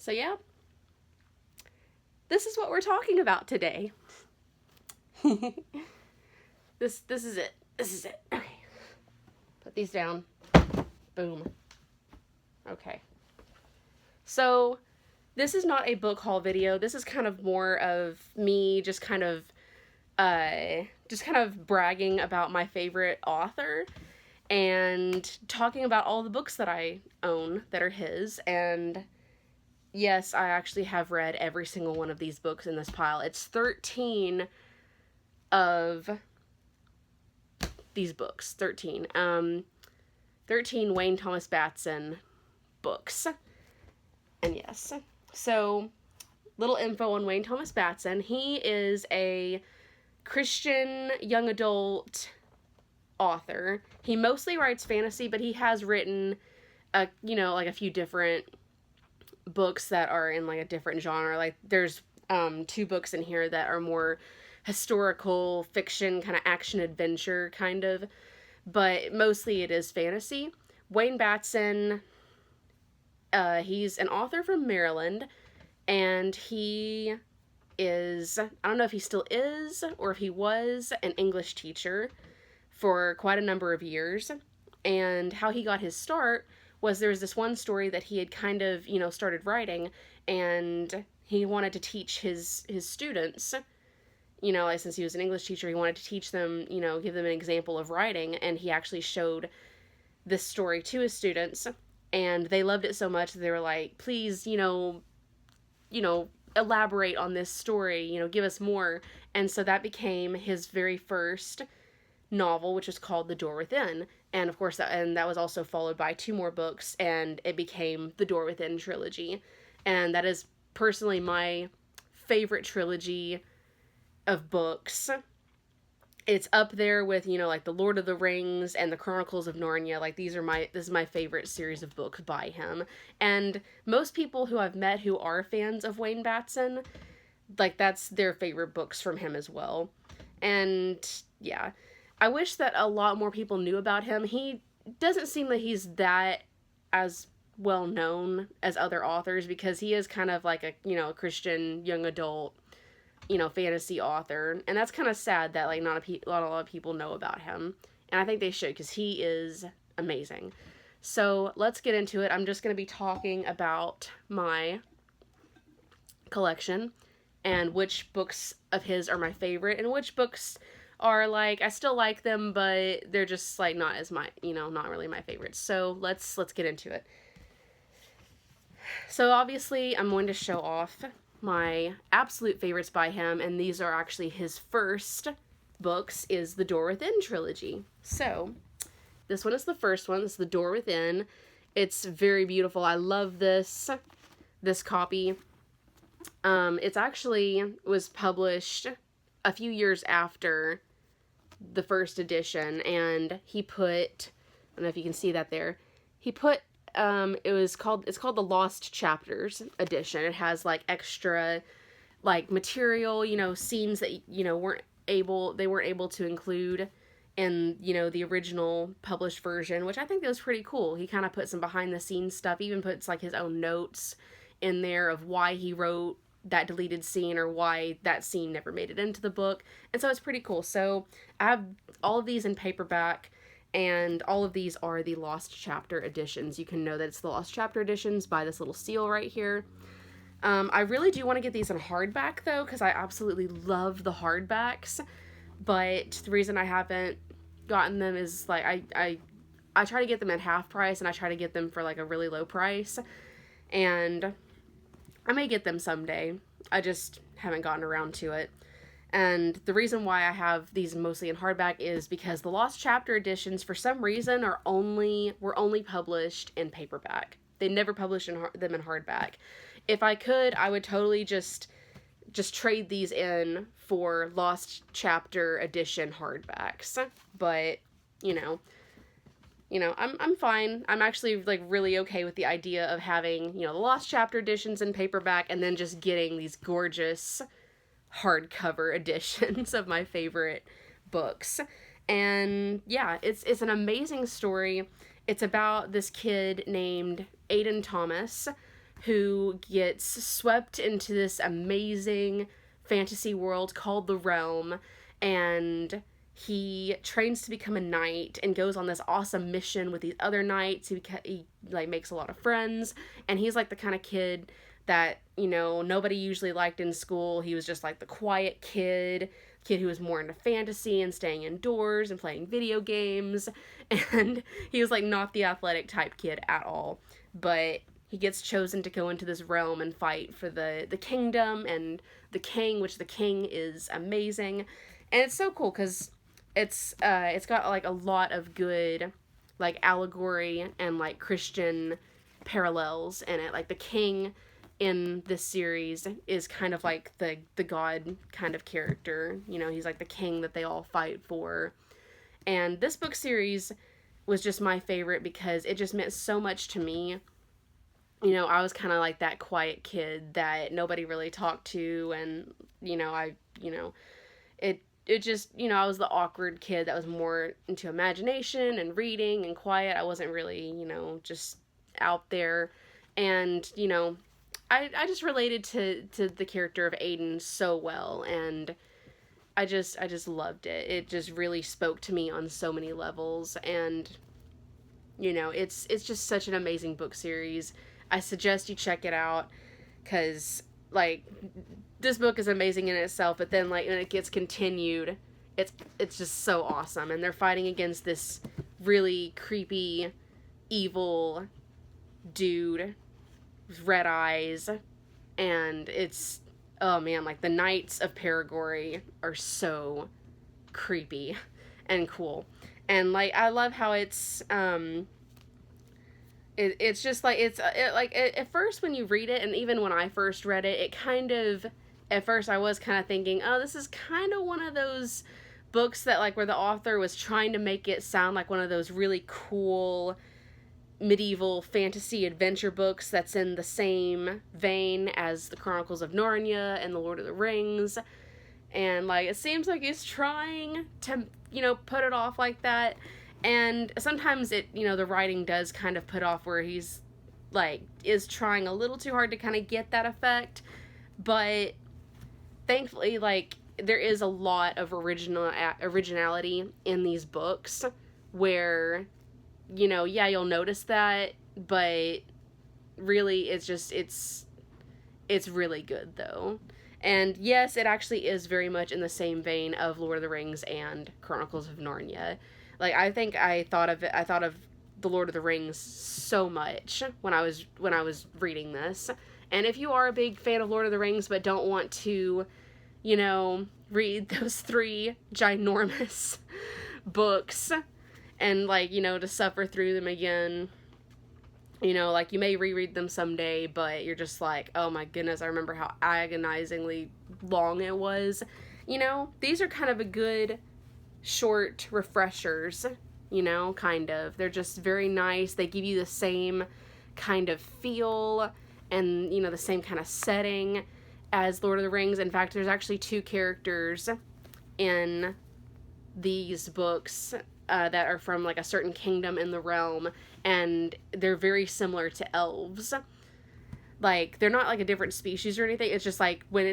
So yeah, this is what we're talking about today. This is it. This is it. Okay. Put these down. Boom. Okay. So, this is not a book haul video. This is kind of more of me just kind of bragging about my favorite author and talking about all the books that I own that are his. And yes, I actually have read every single one of these books in this pile. It's 13 of these books. 13 Wayne Thomas Batson books. And yes, so little info on Wayne Thomas Batson. He is a Christian young adult author. He mostly writes fantasy, but he has written a few different books that are in like a different genre. Like there's 2 books in here that are more historical fiction, kind of action adventure kind of, but mostly it is fantasy. Wayne Batson, he's an author from Maryland, and he is, I don't know if he still is, or if he was an English teacher for quite a number of years. And how he got his start was there was this one story that he had kind of, started writing, and he wanted to teach his students, like since he was an English teacher, he wanted to teach them, give them an example of writing, and he actually showed this story to his students, and they loved it so much that they were like, please, elaborate on this story, give us more. And so that became his very first novel, which was called The Door Within. And of course, that was also followed by 2 more books, and it became the Door Within trilogy. And that is personally my favorite trilogy of books. It's up there with, like the Lord of the Rings and the Chronicles of Narnia. Like this is my favorite series of books by him. And most people who I've met who are fans of Wayne Batson, like that's their favorite books from him as well. And yeah, I wish that a lot more people knew about him. He doesn't seem like he's that as well known as other authors, because he is kind of like a Christian young adult fantasy author, and that's kind of sad that like not a lot of people know about him, and I think they should, because he is amazing. So let's get into it. I'm just going to be talking about my collection and which books of his are my favorite, and which books are like I still like them, but they're just like not as not really my favorites. So let's get into it. So obviously I'm going to show off my absolute favorites by him, and these are actually his first books, is the Door Within trilogy. So this one is the first one. This is the Door Within. It's very beautiful. I love this copy. It's actually was published a few years after the first edition, and he put, I don't know if you can see that there, he put it's called the Lost Chapters edition. It has like extra like material, scenes that weren't able to include in the original published version, which I think that was pretty cool. He kind of put some behind the scenes stuff, even puts like his own notes in there of why he wrote that deleted scene or why that scene never made it into the book. And so it's pretty cool. So I have all of these in paperback, and all of these are the Lost Chapter editions. You can know that it's the Lost Chapter editions by this little seal right here. I really do want to get these in hardback, though, because I absolutely love the hardbacks. But the reason I haven't gotten them is, like, I try to get them at half price, and I try to get them for, like, a really low price. And I may get them someday. I just haven't gotten around to it. And the reason why I have these mostly in hardback is because the Lost Chapter editions, for some reason, were only published in paperback. They never published them in hardback. If I could, I would totally just trade these in for Lost Chapter edition hardbacks. But, I'm fine. I'm actually like really okay with the idea of having, the Lost Chapter editions in paperback, and then just getting these gorgeous hardcover editions of my favorite books. And yeah, it's an amazing story. It's about this kid named Aiden Thomas, who gets swept into this amazing fantasy world called the Realm, and he trains to become a knight and goes on this awesome mission with these other knights. He like makes a lot of friends, and he's like the kind of kid that, you know, nobody usually liked in school. He was just like the quiet kid who was more into fantasy and staying indoors and playing video games, and he was like not the athletic type kid at all. But he gets chosen to go into this realm and fight for the kingdom and the king, which the king is amazing. And it's so cool because it's got like a lot of good like allegory and like Christian parallels in it. Like the king in this series is kind of like the god kind of character. You know, he's like the king that they all fight for. And this book series was just my favorite because it just meant so much to me. You know, I was kind of like that quiet kid that nobody really talked to, and, you know, it just, you know, I was the awkward kid that was more into imagination and reading and quiet. I wasn't really, you know, just out there. And, you know, I just related to the character of Aiden so well, and I just loved it. It just really spoke to me on so many levels, and, you know, it's just such an amazing book series. I suggest you check it out, because, like, this book is amazing in itself, but then, like, when it gets continued, it's just so awesome, and they're fighting against this really creepy, evil dude with red eyes, and it's, oh man, like, the Knights of Paragory are so creepy and cool. And, like, I love how it's just, like, at first when you read it, and even when I first read it, it kind of, at first I was kind of thinking, oh, this is kind of one of those books that, like, where the author was trying to make it sound like one of those really cool medieval fantasy adventure books that's in the same vein as the Chronicles of Narnia and the Lord of the Rings. And, like, it seems like he's trying to, you know, put it off like that. And sometimes it, you know, the writing does kind of put off where he's, like, is trying a little too hard to kind of get that effect. But thankfully, like, there is a lot of originality in these books where, you know, yeah, you'll notice that, but really it's just, it's really good though. And yes, it actually is very much in the same vein of Lord of the Rings and Chronicles of Narnia. Like, I think I thought of the Lord of the Rings so much when I was reading this. And if you are a big fan of Lord of the Rings but don't want to, you know, read those 3 ginormous books and, like, you know, to suffer through them again, you know, like, you may reread them someday, but you're just like, oh my goodness, I remember how agonizingly long it was. You know, these are kind of a good short refreshers, you know, kind of. They're just very nice. They give you the same kind of feel and, you know, the same kind of setting as Lord of the Rings. In fact, there's actually 2 characters in these books that are from, like, a certain kingdom in the realm, and they're very similar to elves. Like, they're not, like, a different species or anything. It's just, like, when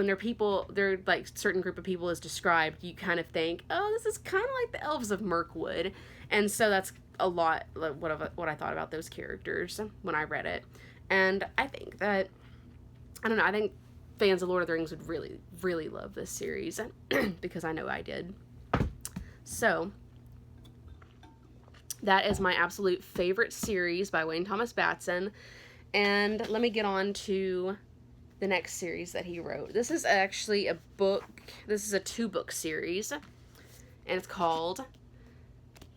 they're people, they're, like, certain group of people is described, you kind of think, oh, this is kind of like the elves of Mirkwood. And so that's a lot, like, what I thought about those characters when I read it. And I think that, I don't know, I think fans of Lord of the Rings would really, really love this series, because I know I did. So, that is my absolute favorite series by Wayne Thomas Batson. And let me get on to the next series that he wrote. This is actually a book. This is a 2-book series. And it's called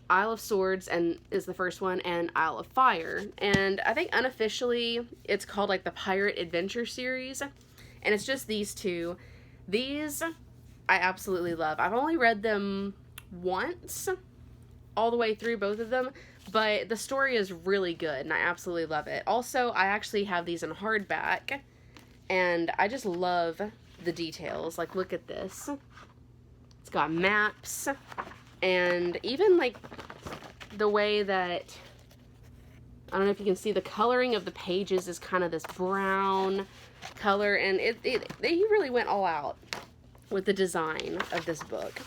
Isle of Swords, and is the first one, and Isle of Fire. And I think unofficially it's called, like, the Pirate Adventure series. And it's just these 2. These I absolutely love. I've only read them once, all the way through, both of them, but the story is really good, and I absolutely love it. Also, I actually have these in hardback, and I just love the details. Like, look at this. It's got maps, and even, like, the way that I don't know if you can see the coloring of the pages is kind of this brown color, and he really went all out with the design of this book.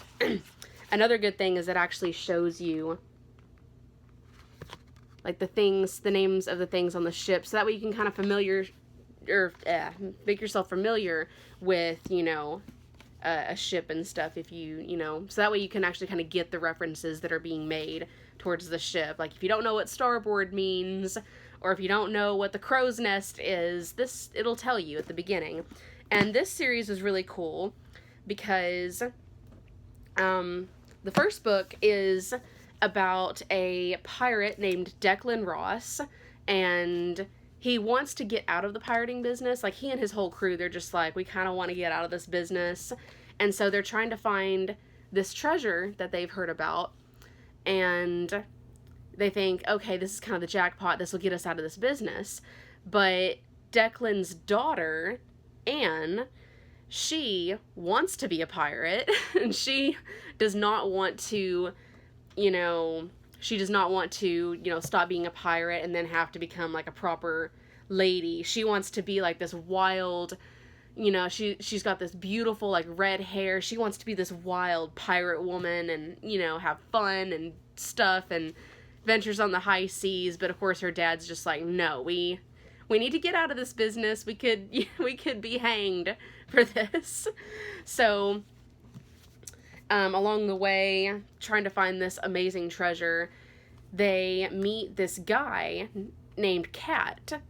Another good thing is it actually shows you like the names of the things on the ship, so that way you can kind of make yourself familiar with, you know, a ship and stuff, if you know, so that way you can actually kind of get the references that are being made towards the ship. Like if you don't know what starboard means, or if you don't know what the crow's nest is, it'll tell you at the beginning. And this series was really cool because the first book is about a pirate named Declan Ross, and he wants to get out of the pirating business. Like, he and his whole crew, they're just like, we kind of want to get out of this business. And so they're trying to find this treasure that they've heard about. And they think, okay, this is kind of the jackpot. This will get us out of this business. But Declan's daughter, Anne, she wants to be a pirate. And she does not want to, you know, stop being a pirate and then have to become like a proper lady. She wants to be like this wild, you know, she's got this beautiful like red hair. She wants to be this wild pirate woman and, you know, have fun and stuff and ventures on the high seas. But of course her dad's just like, no, we need to get out of this business. We could be hanged for this. So along the way, trying to find this amazing treasure, they meet this guy named Cat,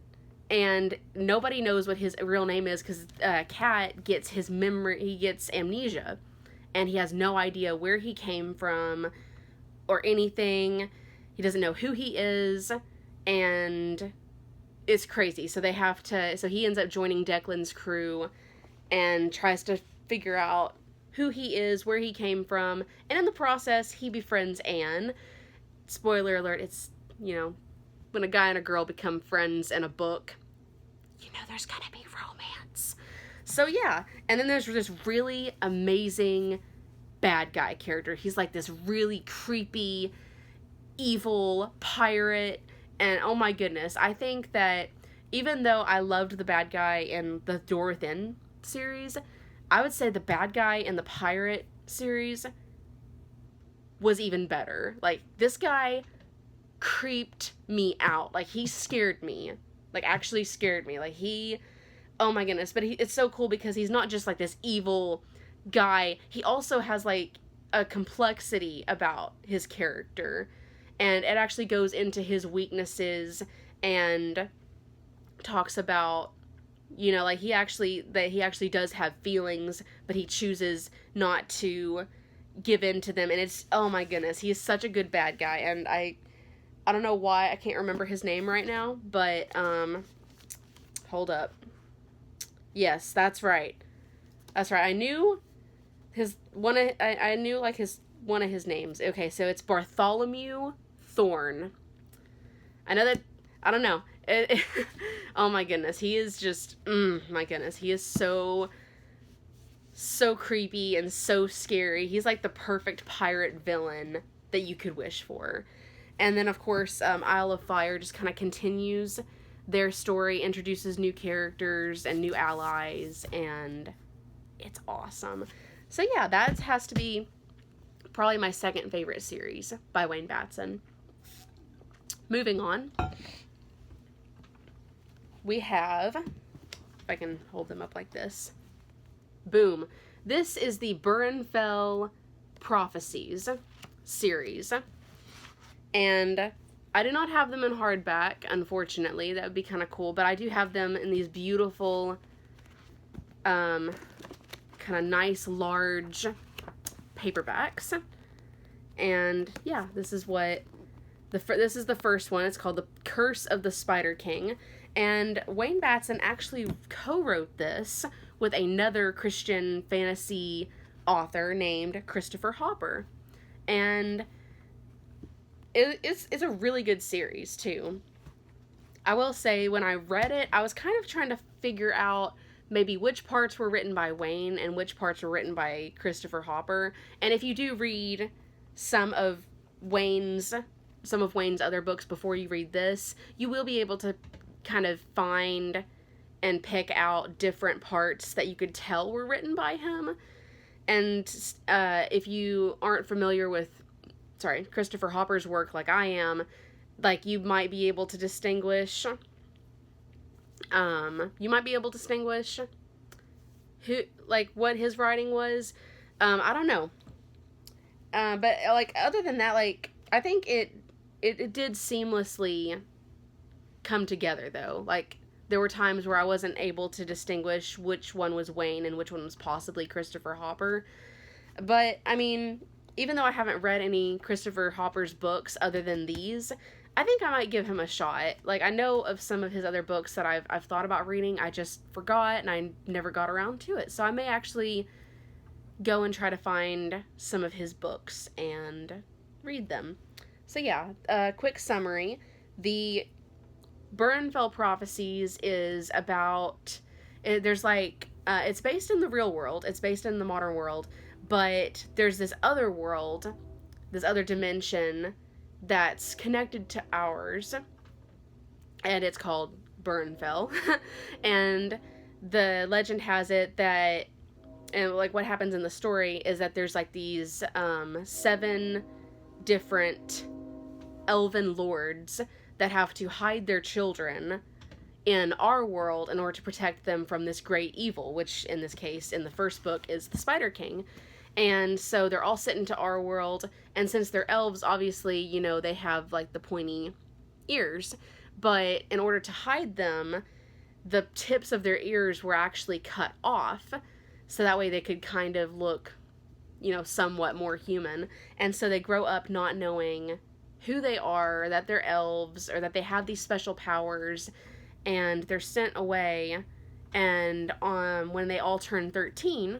and nobody knows what his real name is because Cat gets his memory, he gets amnesia, and he has no idea where he came from or anything. He doesn't know who he is, and it's crazy. So he ends up joining Declan's crew and tries to figure out who he is, where he came from, and in the process, he befriends Anne. Spoiler alert, it's, you know, when a guy and a girl become friends in a book, you know there's gonna be romance. So yeah, and then there's this really amazing bad guy character. He's like this really creepy, evil pirate, and oh my goodness, I think that even though I loved the bad guy in the Door Within series, I would say the bad guy in the pirate series was even better. Like, this guy creeped me out. Like, he scared me. Like, actually scared me. Like, oh my goodness. But it's so cool because he's not just like this evil guy. He also has like a complexity about his character. And it actually goes into his weaknesses and talks about, you know, like he actually does have feelings, but he chooses not to give in to them. And it's, oh my goodness, he is such a good bad guy. And I don't know why I can't remember his name right now, but hold up. Yes, that's right. I knew one of his names. Okay, so it's Bartholomew Thorn. I know that, I don't know. Oh my goodness, he is just, my goodness, he is so creepy and so scary. He's like the perfect pirate villain that you could wish for. And then, of course, Isle of Fire just kind of continues their story, introduces new characters and new allies, and it's awesome. So yeah, that has to be probably my second favorite series by Wayne Batson. Moving on, we have, if I can hold them up like this, boom. This is the Burenfell Prophecies series. And I do not have them in hardback, unfortunately. That would be kind of cool. But I do have them in these beautiful, kind of nice, large paperbacks. And yeah, this is what, this is the first one. It's called The Curse of the Spider King. And Wayne Batson actually co-wrote this with another Christian fantasy author named Christopher Hopper. And it's a really good series, too. I will say, when I read it, I was kind of trying to figure out maybe which parts were written by Wayne and which parts were written by Christopher Hopper. And if you do read some of Wayne's some of Wayne's other books before you read this, you will be able to kind of find and pick out different parts that you could tell were written by him. And if you aren't familiar with, Christopher Hopper's work like I am, like, you might be able to distinguish, who, like, what his writing was. I don't know. But, like, other than that, like, I think it did seamlessly come together, though. Like, there were times where I wasn't able to distinguish which one was Wayne and which one was possibly Christopher Hopper. But, I mean, even though I haven't read any Christopher Hopper's books other than these, I think I might give him a shot. Like, I know of some of his other books that I've thought about reading. I just forgot, and I never got around to it. So I may actually go and try to find some of his books and read them. So yeah, quick summary. The Burnfell Prophecies is about, there's like, it's based in the real world, it's based in the modern world, but there's this other world, this other dimension that's connected to ours, and it's called Burnfell. And the legend has it that, and like what happens in the story is that there's like these 7 different elven lords that have to hide their children in our world in order to protect them from this great evil, which in this case, in the first book, is the Spider King. And so they're all sent into our world, and since they're elves, obviously, you know, they have like the pointy ears, but in order to hide them, the tips of their ears were actually cut off, so that way they could kind of look, you know, somewhat more human. And so they grow up not knowing who they are, that they're elves, or that they have these special powers, and they're sent away. And when they all turn 13,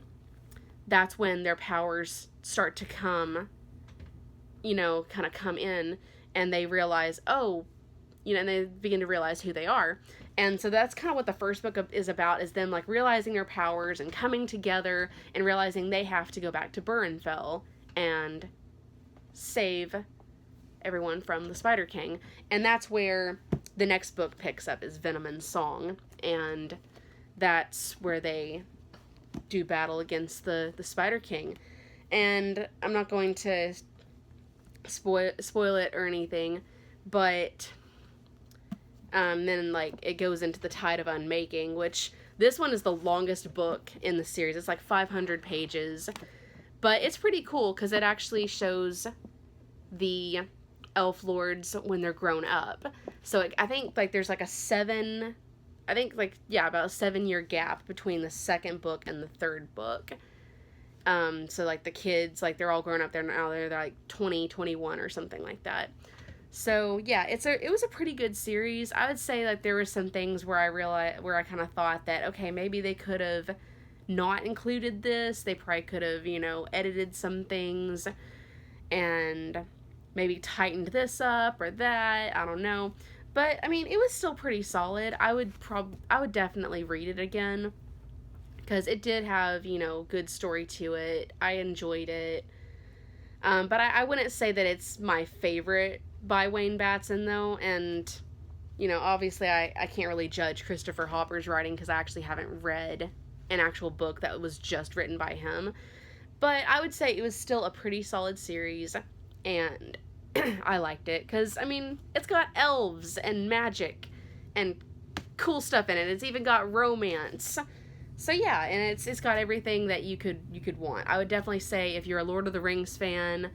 that's when their powers start to come, you know, kind of come in, and they realize, oh, you know, and they begin to realize who they are. And so that's kind of what the first book is about, is them like realizing their powers and coming together and realizing they have to go back to Burnfell and save everyone from the Spider King. And that's where the next book picks up, is Venom and Song, and that's where they do battle against the Spider King. And I'm not going to spoil it or anything, but then like it goes into the Tide of Unmaking, which this one is the longest book in the series. It's like 500 pages, but it's pretty cool because it actually shows the elf lords when they're grown up. So I think like there's like about a 7-year gap between the second book and the third book. So like the kids, like they're all grown up, they're like 20, 21 or something like that. So yeah, it was a pretty good series. I would say that there were some things where I kind of thought that, okay, maybe they could have not included this. They probably could have, you know, edited some things and maybe tightened this up or that. I don't know. But I mean, it was still pretty solid. I would definitely read it again, because it did have, you know, good story to it. I enjoyed it. But I wouldn't say that it's my favorite by Wayne Batson, though. And, you know, obviously I can't really judge Christopher Hopper's writing because I actually haven't read an actual book that was just written by him. But I would say it was still a pretty solid series, and I liked it because, I mean, it's got elves and magic and cool stuff in it. It's even got romance. So yeah, and it's got everything that you could want. I would definitely say if you're a Lord of the Rings fan,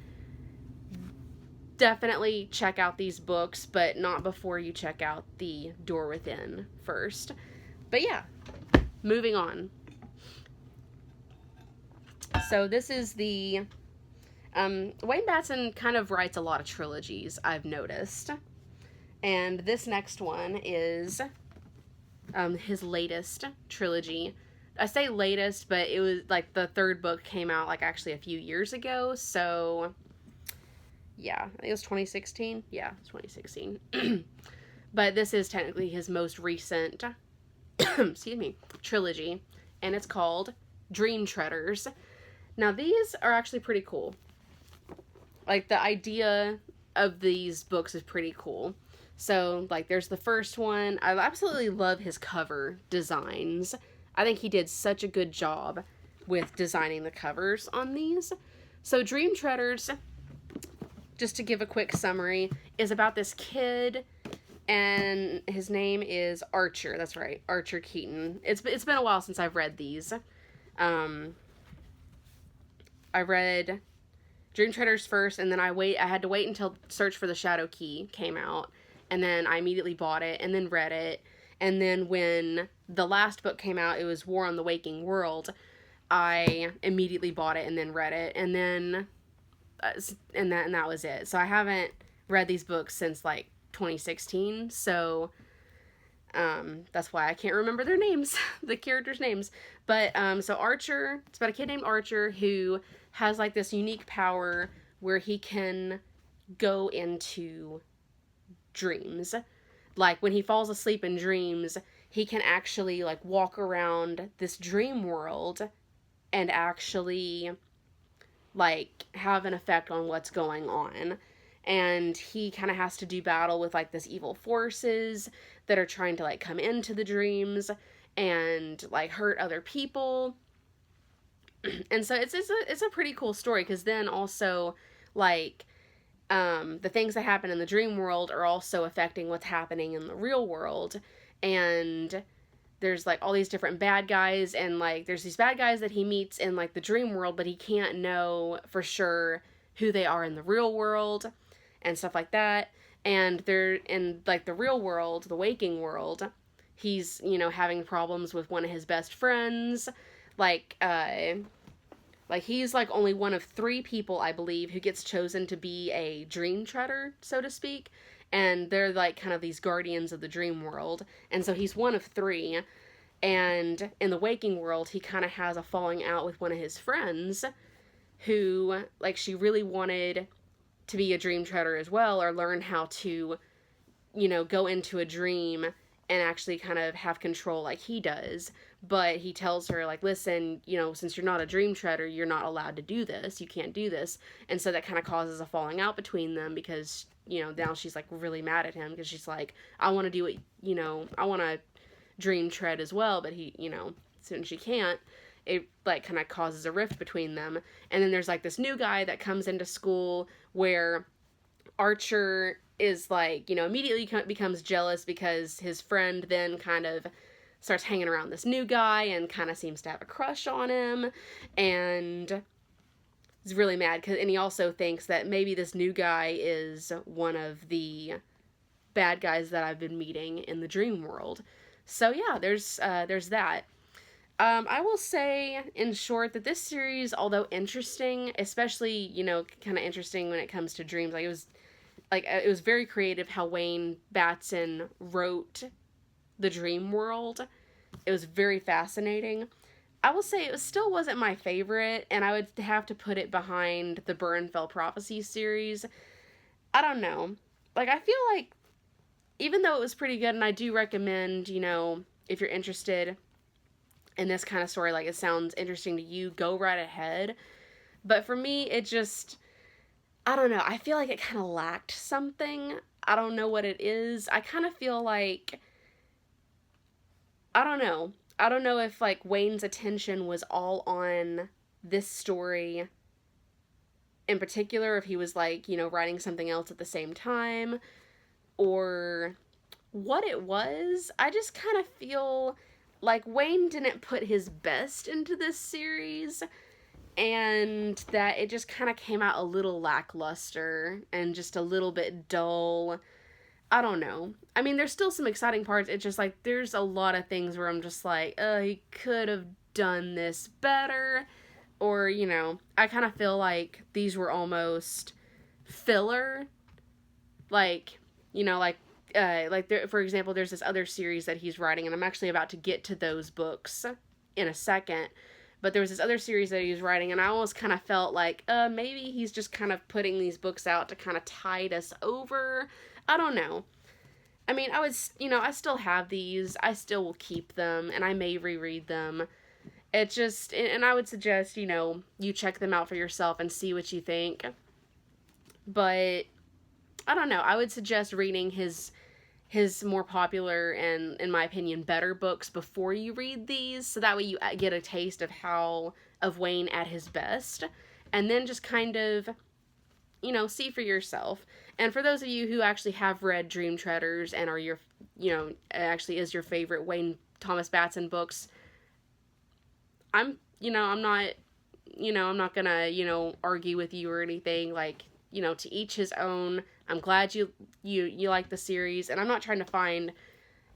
definitely check out these books, but not before you check out The Door Within first. But yeah, moving on. So this is the Wayne Batson kind of writes a lot of trilogies, I've noticed. And this next one is his latest trilogy. I say latest, but it was like the third book came out like actually a few years ago. So yeah, I think it was 2016. Yeah, it's 2016. But this is technically his most recent excuse me, trilogy, and it's called Dreamtreaders. Now these are actually pretty cool. Like the idea of these books is pretty cool. So, like, there's the first one. I absolutely love his cover designs. I think he did such a good job with designing the covers on these. So, Dreamtreaders, just to give a quick summary, is about this kid, and his name is Archer. That's right, Archer Keaton. It's been a while since I've read these. I read Dreamtreaders first, and then I had to wait until Search for the Shadow Key came out, and then I immediately bought it, and then read it, and then when the last book came out, it was War on the Waking World, I immediately bought it, and then read it, and then, and that was it. So I haven't read these books since, like, 2016, so, that's why I can't remember their names, the characters' names, but, so Archer, it's about a kid named Archer who has, like, this unique power where he can go into dreams. Like, when he falls asleep in dreams, he can actually, like, walk around this dream world and actually, like, have an effect on what's going on. And he kind of has to do battle with, like, this evil forces that are trying to, like, come into the dreams and, like, hurt other people. And so it's a pretty cool story, because then also, like, the things that happen in the dream world are also affecting what's happening in the real world, and there's, like, all these different bad guys, and, like, there's these bad guys that he meets in, like, the dream world, but he can't know for sure who they are in the real world, and stuff like that, and they're in, like, the real world, the waking world, he's, you know, having problems with one of his best friends, like, he's, like, only one of 3 people, I believe, who gets chosen to be a Dreamtreader, so to speak. And they're, like, kind of these guardians of the dream world. And so he's one of 3. And in the waking world, he kind of has a falling out with one of his friends who, like, she really wanted to be a Dreamtreader as well, or learn how to, you know, go into a dream and actually kind of have control like he does. But he tells her, like, listen, you know, since you're not a Dreamtreader, you're not allowed to do this. You can't do this. And so that kind of causes a falling out between them, because, you know, now she's, like, really mad at him, because she's like, I want to do it, you know, I want to Dreamtread as well, but he, you know, since she can't, it, like, kind of causes a rift between them. And then there's, like, this new guy that comes into school where Archer is, like, you know, immediately becomes jealous because his friend then kind of starts hanging around this new guy and kind of seems to have a crush on him, and is really mad, and he also thinks that maybe this new guy is one of the bad guys that I've been meeting in the dream world. So yeah, there's that. I will say, in short, that this series, although interesting, especially, you know, kind of interesting when it comes to dreams, it was very creative how Wayne Batson wrote the dream world. It was very fascinating. I will say it still wasn't my favorite, and I would have to put it behind the Burnfell Prophecy series. I don't know. Like, I feel like, even though it was pretty good, and I do recommend, you know, if you're interested in this kind of story, like, it sounds interesting to you, go right ahead. But for me, it just, I don't know, I feel like it kind of lacked something. I don't know what it is. I kind of feel like, I don't know if, like, Wayne's attention was all on this story in particular, if he was, like, you know, writing something else at the same time, or what it was. I just kind of feel like Wayne didn't put his best into this series, and that it just kind of came out a little lackluster and just a little bit dull. I don't know. I mean, there's still some exciting parts. It's just, like, there's a lot of things where I'm just like, he could have done this better. Or, you know, I kind of feel like these were almost filler. Like, you know, like there, for example, there's this other series that he's writing, and I'm actually about to get to those books in a second. But there was this other series that he was writing, and I almost kind of felt like, maybe he's just kind of putting these books out to kind of tide us over. I don't know. I mean, I still have these. I still will keep them, and I may reread them. It just, and I would suggest, you check them out for yourself and see what you think. But I don't know. I would suggest reading his more popular and, in my opinion, better books before you read these, so that way you get a taste of Wayne at his best, and then just kind of, you know, see for yourself. And for those of you who actually have read Dreamtreaders and are your, you know, actually is your favorite Wayne Thomas Batson books, I'm not gonna, you know, argue with you or anything. Like, you know, to each his own. I'm glad you like the series, and I'm not trying to find,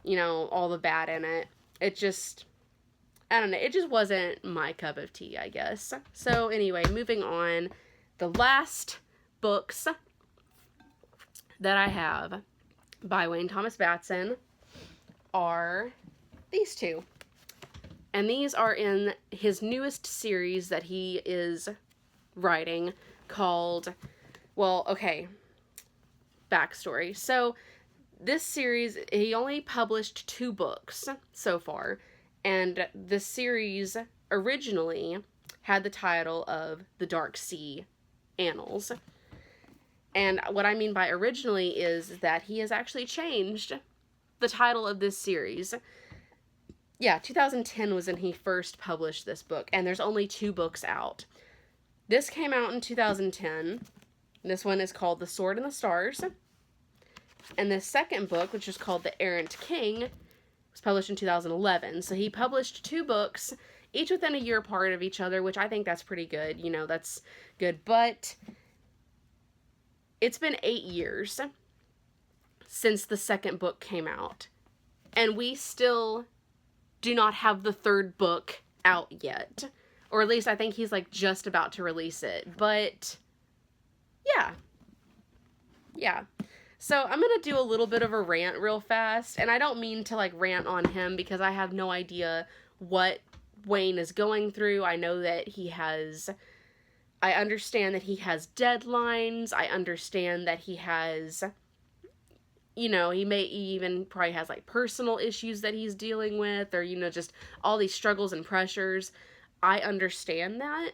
you know, all the bad in it. It just, I don't know, it just wasn't my cup of tea, I guess. So anyway, moving on. The last books that I have by Wayne Thomas Batson are these two. And these are in his newest series that he is writing called, well, okay, backstory. So this series, he only published 2 books so far, and the series originally had the title of The Dark Sea Annals. And what I mean by originally is that he has actually changed the title of this series. Yeah, 2010 was when he first published this book, and there's only 2 books out. This came out in 2010. This one is called The Sword and the Stars. And the second book, which is called The Errant King, was published in 2011. So he published 2 books, each within a year apart of each other, which I think that's pretty good. You know, that's good. But it's been 8 years since the second book came out, and we still do not have the third book out yet. Or at least I think he's like just about to release it. But yeah. So I'm going to do a little bit of a rant real fast. And I don't mean to like rant on him, because I have no idea what Wayne is going through. I know that I understand that he has deadlines. I understand that he has, you know, he even probably has like personal issues that he's dealing with, or, you know, just all these struggles and pressures. I understand that.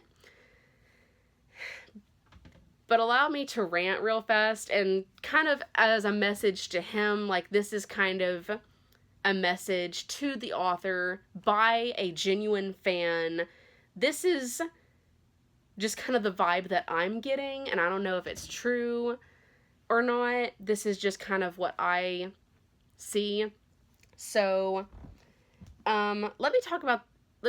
But allow me to rant real fast, and kind of as a message to him, like this is kind of a message to the author by a genuine fan. This is just kind of the vibe that I'm getting, and I don't know if it's true or not. This is just kind of what I see. So, let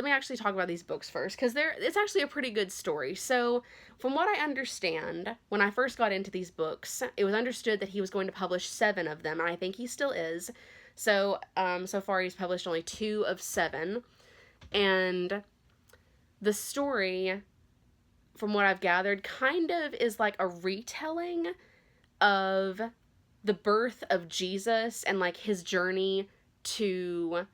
me actually talk about these books first, because it's actually a pretty good story. So, from what I understand, when I first got into these books, it was understood that he was going to publish 7 of them, and I think he still is. So, so far he's published only 2 of 7, and the story, from what I've gathered, kind of is like a retelling of the birth of Jesus and like his journey to,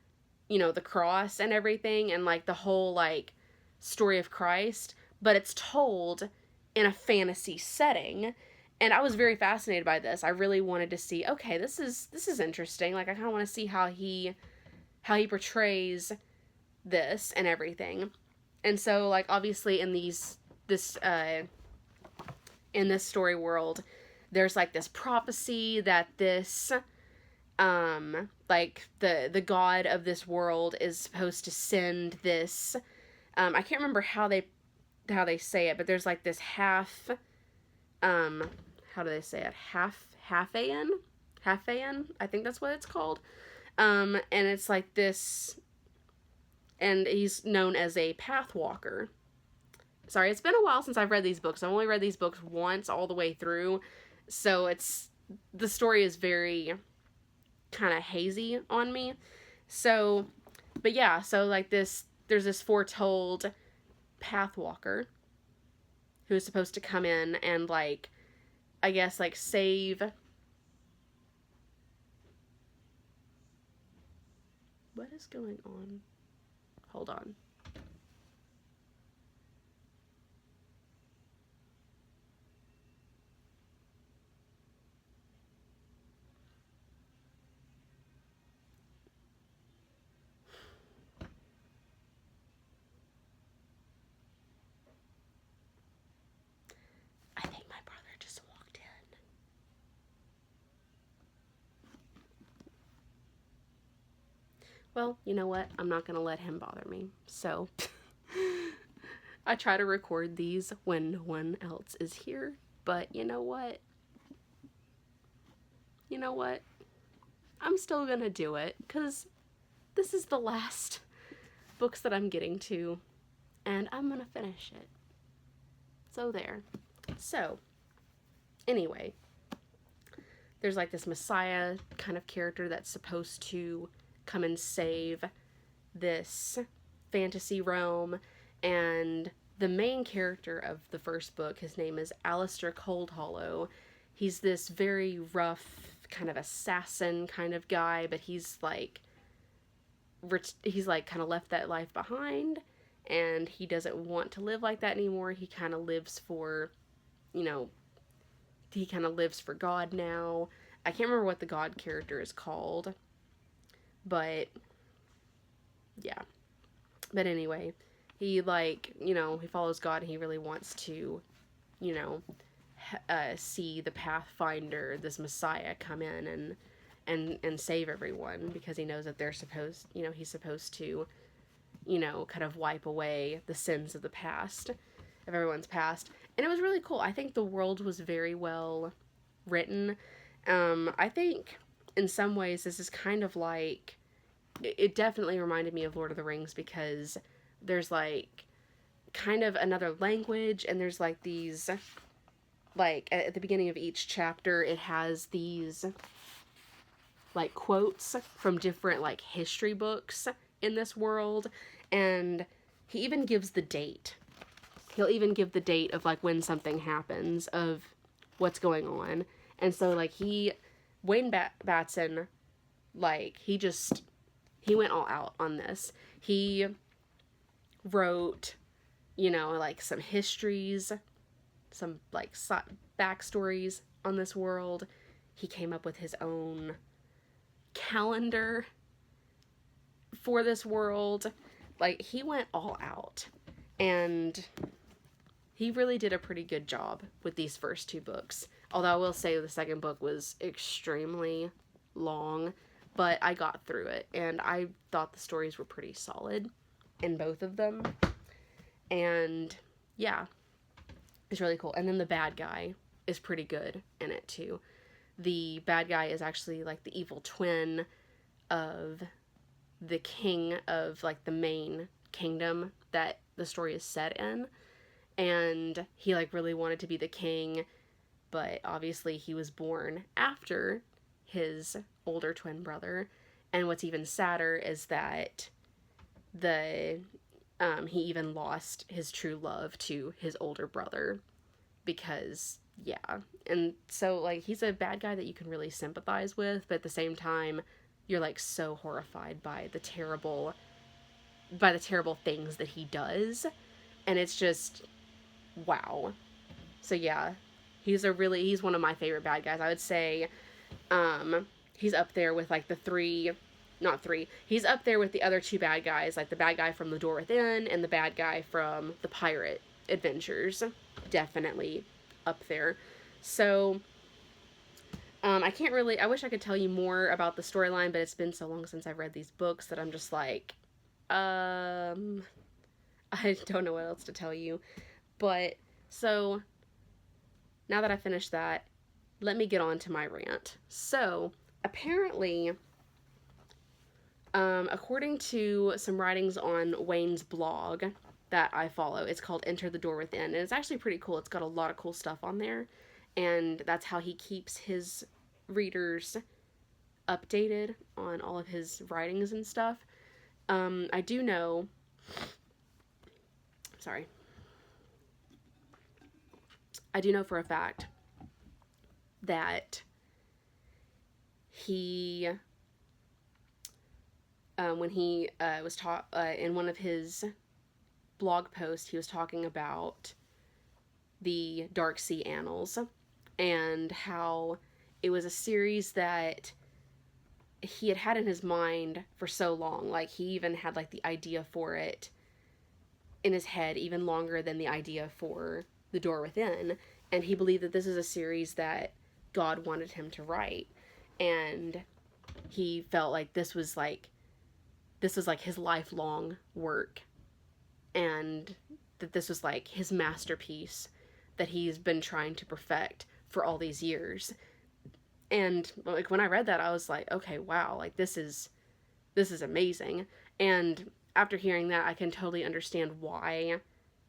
you know, the cross and everything, and like the whole like story of Christ, but it's told in a fantasy setting. And I was very fascinated by this. I really wanted to see, okay, this is interesting. Like I kind of want to see how he portrays this and everything. And so like obviously in this story world, there's like this prophecy that this like the god of this world is supposed to send this, I can't remember how they say it, but there's like this half, how do they say it? Half-Aeon, I think that's what it's called. And it's like this, and he's known as a pathwalker. Sorry, it's been a while since I've read these books. I've only read these books once all the way through, so the story is very kind of hazy on me. So, but yeah, so like there's this foretold pathwalker who's supposed to come in and like, I guess like save, what is going on? Hold on. I think my brother just walked in. well, you know what? I'm not going to let him bother me. So I try to record these when no one else is here. But you know what? You know what? I'm still going to do it because this is the last books that I'm getting to, and I'm going to finish it. So there. So, anyway, there's like this messiah kind of character that's supposed to come and save this fantasy realm, and the main character of the first book, his name is Alistair Coldhollow. He's this very rough kind of assassin kind of guy, but he's like kind of left that life behind, and he doesn't want to live like that anymore. He kind of lives for, he kind of lives for God now. I can't remember what the God character is called, but yeah. But anyway, he he follows God, and he really wants to, see the Pathfinder, this Messiah, come in and save everyone, because he knows that he's supposed to, kind of wipe away the sins of the past, of everyone's past. And it was really cool. I think the world was very well written. I think in some ways this is kind of like, it definitely reminded me of Lord of the Rings, because there's like kind of another language, and there's like these, like at the beginning of each chapter, it has these like quotes from different like history books in this world, and he even gives the date. He'll even give the date of like when something happens, of what's going on. And so like Wayne Batson, like he went all out on this. He wrote, like some histories, some like backstories on this world. He came up with his own calendar for this world. Like, he went all out, and he really did a pretty good job with these first two books. Although I will say the second book was extremely long, but I got through it, and I thought the stories were pretty solid in both of them. And yeah, it's really cool. And then the bad guy is pretty good in it too. The bad guy is actually like the evil twin of the king of like the main kingdom that the story is set in. And he like really wanted to be the king, but obviously he was born after his older twin brother. And what's even sadder is that he even lost his true love to his older brother, because yeah. And so like he's a bad guy that you can really sympathize with, but at the same time you're like so horrified by the terrible things that he does, and it's just wow. So yeah, he's one of my favorite bad guys. I would say he's up there with like he's up there with the other two bad guys, like the bad guy from The Door Within and the bad guy from the Pirate Adventures. Definitely up there. So I wish I could tell you more about the storyline, but it's been so long since I've read these books that I'm just like, I don't know what else to tell you. But so now that I finished that, let me get on to my rant. So apparently, according to some writings on Wayne's blog that I follow, it's called Enter the Door Within, and it's actually pretty cool. It's got a lot of cool stuff on there, and that's how he keeps his readers updated on all of his writings and stuff. I do know for a fact that he, when he was in one of his blog posts, he was talking about the Dark Sea Annals, and how it was a series that he had in his mind for so long. Like, he even had like the idea for it in his head even longer than the idea for The Door Within, and he believed that this is a series that God wanted him to write, and he felt like this was like this was like his lifelong work, and that this was like his masterpiece that he's been trying to perfect for all these years. And like when I read that, I was like, okay, wow, like this is amazing. And after hearing that, I can totally understand why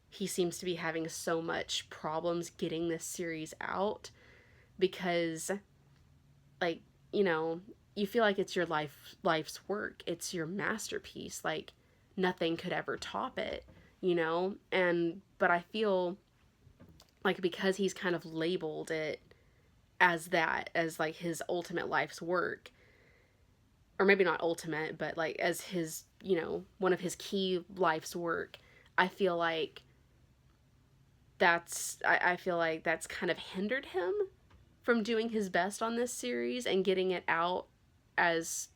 he seems to be having so much problems getting this series out, because like, you know, you feel like it's your life's work. It's your masterpiece. Like nothing could ever top it, you know? But I feel like because he's kind of labeled it as that, as like his ultimate life's work, or maybe not ultimate, but like as his, you know, one of his key life's work, I feel like I feel like that's kind of hindered him from doing his best on this series and getting it out as,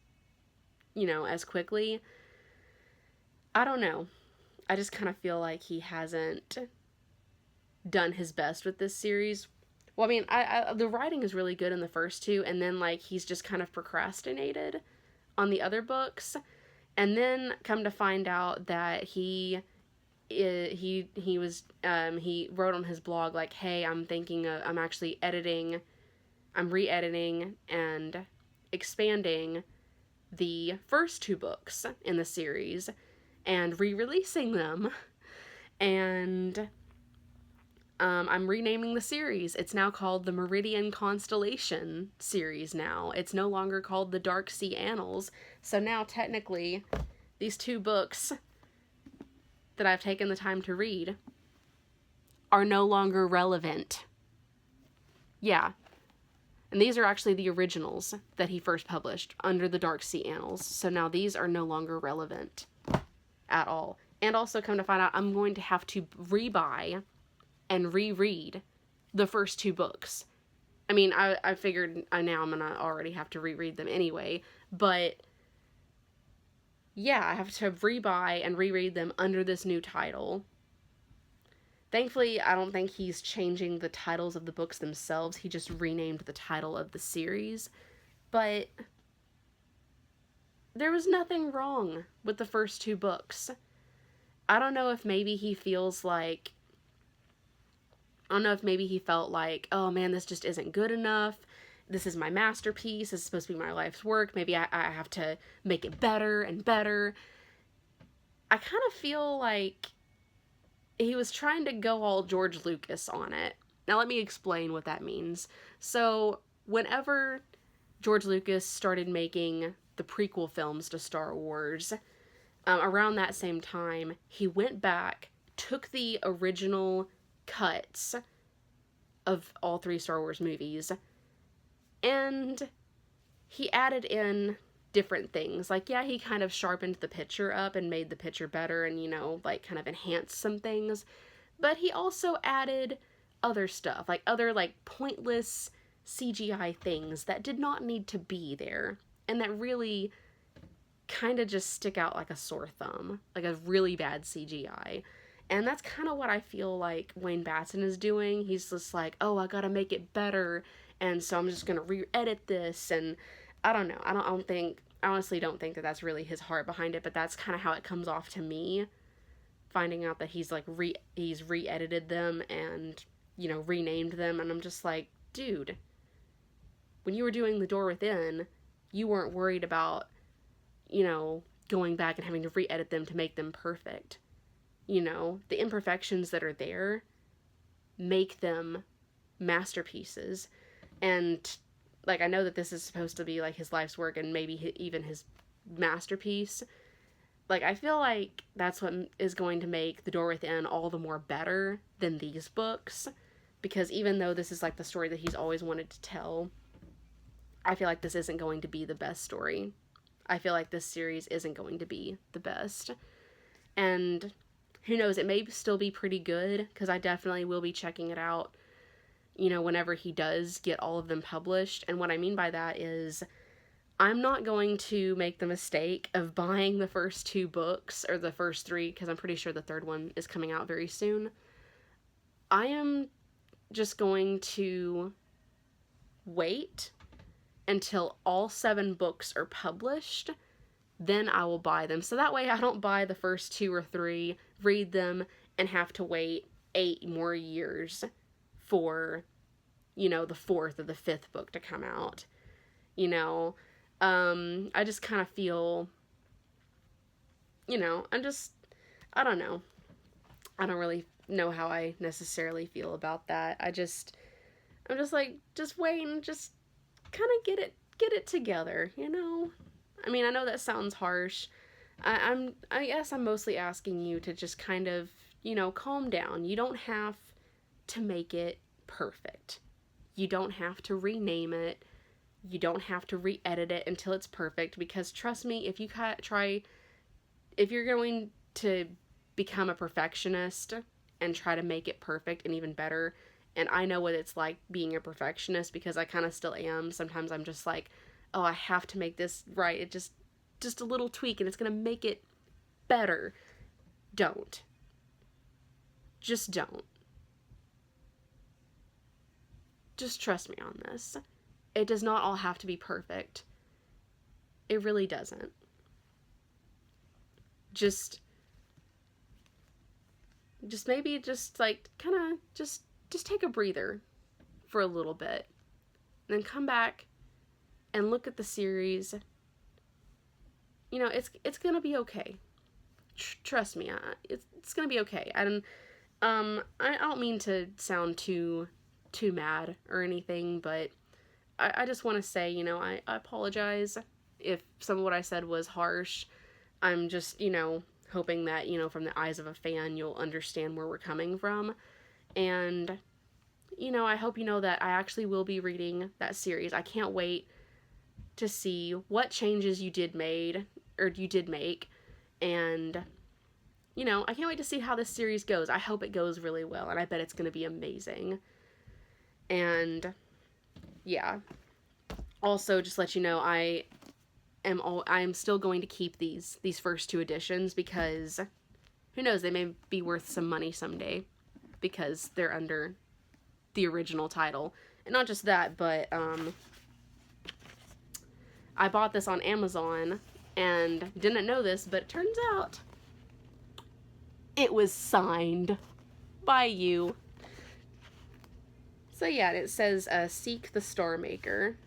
you know, as quickly. I don't know. I just kind of feel like he hasn't done his best with this series. Well, I mean, the writing is really good in the first two, and then like he's just kind of procrastinated on the other books, and then come to find out that he wrote on his blog like, hey, I'm re-editing and expanding the first two books in the series and re-releasing them, and I'm renaming the series. It's now called the Myridian Constellation series now. It's no longer called the Dark Sea Annals. So now technically these two books that I've taken the time to read are no longer relevant. Yeah. And these are actually the originals that he first published under the Dark Sea Annals. So now these are no longer relevant at all. And also, come to find out, I'm going to have to rebuy and reread the first two books. I mean, I figured now I'm gonna already have to reread them anyway, but yeah, I have to rebuy and reread them under this new title. Thankfully, I don't think he's changing the titles of the books themselves. He just renamed the title of the series. But there was nothing wrong with the first two books. I don't know if maybe he felt like, oh man, this just isn't good enough. This is my masterpiece. This is supposed to be my life's work. Maybe I have to make it better and better. I kind of feel like he was trying to go all George Lucas on it. Now let me explain what that means. So whenever George Lucas started making the prequel films to Star Wars, around that same time, he went back, took the original cuts of all three Star Wars movies, and he added in different things. Like, yeah, he kind of sharpened the picture up and made the picture better and, you know, like, kind of enhanced some things. But he also added other stuff, like other, like, pointless CGI things that did not need to be there, and that really kind of just stick out like a sore thumb, like a really bad CGI. And that's kind of what I feel like Wayne Batson is doing. He's just like, oh, I gotta make it better, and so I'm just gonna re-edit this, and I don't know. I honestly don't think that that's really his heart behind it, but that's kind of how it comes off to me, finding out that he's like he's re-edited them and, you know, renamed them, and I'm just like, dude, when you were doing The Door Within, you weren't worried about, you know, going back and having to re-edit them to make them perfect. You know, the imperfections that are there make them masterpieces. And, like, I know that this is supposed to be, like, his life's work and maybe even his masterpiece. Like, I feel like that's what is going to make The Door Within all the more better than these books. Because even though this is, like, the story that he's always wanted to tell, I feel like this isn't going to be the best story. I feel like this series isn't going to be the best. And who knows, it may still be pretty good, because I definitely will be checking it out, you know, whenever he does get all of them published. And what I mean by that is, I'm not going to make the mistake of buying the first two books, or the first three, because I'm pretty sure the third one is coming out very soon. I am just going to wait until all 7 books are published then I will buy them. So that way I don't buy the first 2 or 3, read them, and have to wait 8 more years for, you know, the 4th or the 5th book to come out. You know, I just kind of feel, you know, I don't know. I don't really know how I necessarily feel about that. I'm just like, just wait and just kind of get it together, you know? I mean, I know that sounds harsh. I guess I'm mostly asking you to just kind of, you know, calm down. You don't have to make it perfect. You don't have to rename it. You don't have to re-edit it until it's perfect, because trust me, if you're going to become a perfectionist and try to make it perfect and even better, and I know what it's like being a perfectionist, because I kind of still am. Sometimes I'm just like, oh, I have to make this right. It just a little tweak and it's going to make it better. Don't. Just don't. Just trust me on this. It does not all have to be perfect. It really doesn't. Just maybe just like kind of just take a breather for a little bit, and then come back and look at the series. You know, it's gonna be okay. Trust me, it's gonna be okay. I don't mean to sound too mad or anything, but I just want to say, you know, I apologize if some of what I said was harsh. I'm just, you know, hoping that, you know, from the eyes of a fan, you'll understand where we're coming from. And, you know, I hope you know that I actually will be reading that series. I can't wait to see what changes you did make. And, you know, I can't wait to see how this series goes. I hope it goes really well, and I bet it's going to be amazing. And, yeah. Also, just let you know, I am still going to keep these first 2 editions, because who knows, they may be worth some money someday, because they're under the original title. And not just that, but I bought this on Amazon and didn't know this, but it turns out it was signed by you. So yeah, it says Seek the Star Maker,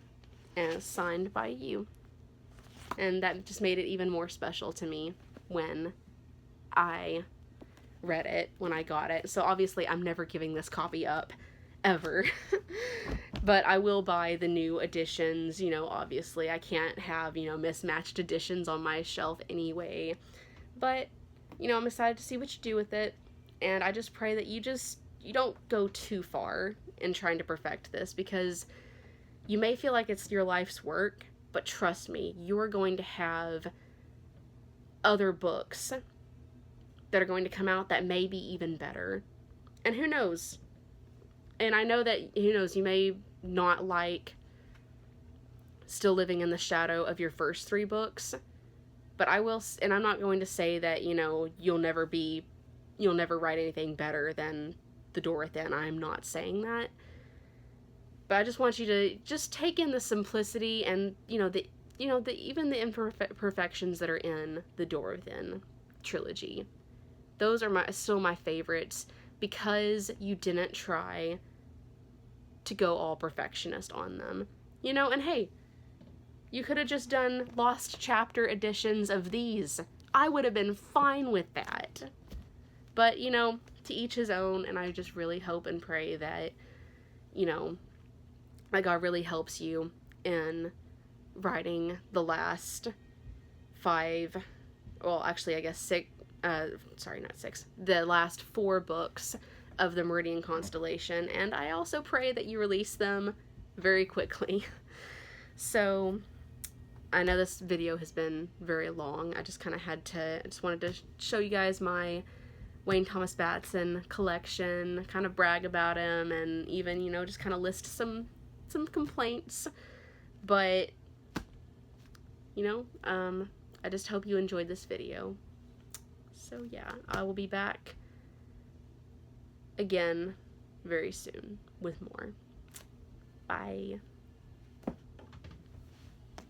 and signed by you. And that just made it even more special to me when I read it, when I got it. So obviously I'm never giving this copy up, ever. But I will buy the new editions, you know, obviously. I can't have, you know, mismatched editions on my shelf anyway. But, you know, I'm excited to see what you do with it. And I just pray that you don't go too far in trying to perfect this, because you may feel like it's your life's work, but trust me, you're going to have other books that are going to come out that may be even better. And who knows? And I know that, who knows, you may not like Still Living in the Shadow of your first 3 books, but I will, and I'm not going to say that, you know, you'll never write anything better than The Door Within. I'm not saying that. But I just want you to just take in the simplicity and, even the imperfections that are in the Door Within trilogy. Those are still my favorites, because you didn't try to go all perfectionist on them. You know, and hey, you could have just done lost chapter editions of these. I would have been fine with that. But, you know, to each his own, and I just really hope and pray that, you know, that God really helps you in writing the last 5, well, actually, I guess 6, not 6, the last 4 books of the Myridian Constellation, and I also pray that you release them very quickly. So, I know this video has been very long. I just wanted to show you guys my Wayne Thomas Batson collection, kind of brag about him, and even, you know, just kind of list some complaints. But, you know, I just hope you enjoyed this video. So yeah, I will be back again very soon with more. Bye.